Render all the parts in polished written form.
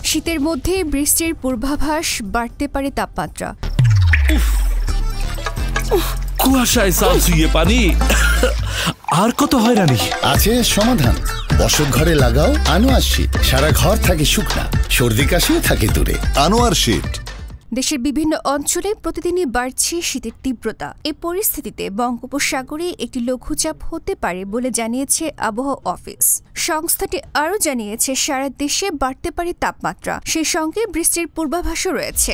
শীতের মধ্যে বৃষ্টির পূর্বাভাস, বাড়তে পারে তাপমাত্রা। কুয়াশায় সালসুইয়ে পানি, আর কত হয়রানি। আছে সমাধান। বসত ঘরে লাগাও আনোয়ার শীট। সারা ঘর থাকে শুকনা, সর্দি কাশিও থাকে দূরে। আনোয়ার শীট। দেশের বিভিন্ন অঞ্চলে প্রতিদিনই বাড়ছে শীতের তীব্রতা। এ পরিস্থিতিতে বঙ্গোপসাগরে একটি লঘুচাপ হতে পারে বলে জানিয়েছে আবহাওয়া অফিস। সংস্থাটি আরও জানিয়েছে সারা দেশে বাড়তে পারে তাপমাত্রা, সেই সঙ্গে বৃষ্টির পূর্বাভাসও রয়েছে।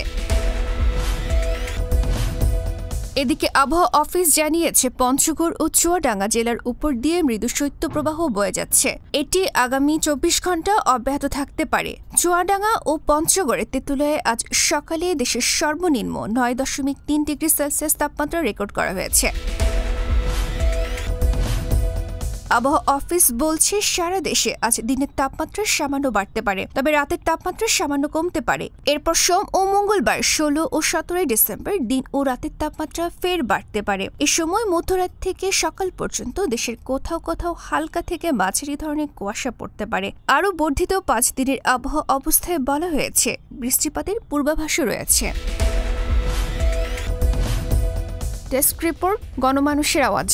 এদিকে আবহাওয়া অফিস জানিয়েছে পঞ্চগড় ও চুয়াডাঙ্গা জেলার উপর দিয়ে মৃদু শৈত্যপ্রবাহ বয়ে যাচ্ছে। এটি আগামী 24 ঘন্টা অব্যাহত থাকতে পারে। চুয়াডাঙ্গা ও পঞ্চগড়ের তেঁতুলিয়ায় আজ সকালে দেশের সর্বনিম্ন 9.3 ডিগ্রি সেলসিয়াস তাপমাত্রা রেকর্ড করা হয়েছে। আবহাওয়া অফিস বলছে সারা দেশে আজ দিনের তাপমাত্রা সামান্য বাড়তে পারে, তবে রাতের তাপমাত্রা সামান্য কমতে পারে। এরপর সোম ও মঙ্গলবার 16 ও 17 ডিসেম্বর দিন ও রাতের তাপমাত্রা ফের বাড়তে পারে। এ সময় মধ্যরাত থেকে সকাল পর্যন্ত দেশের কোথাও কোথাও হালকা থেকে মাঝারি ধরনের কুয়াশা পড়তে পারে। আরও বর্ধিত 5 দিনের আবহাওয়া অবস্থায় বলা হয়েছে বৃষ্টিপাতের পূর্বাভাসও রয়েছে। ডেস্ক রিপোর্ট, গণমানুষের আওয়াজ।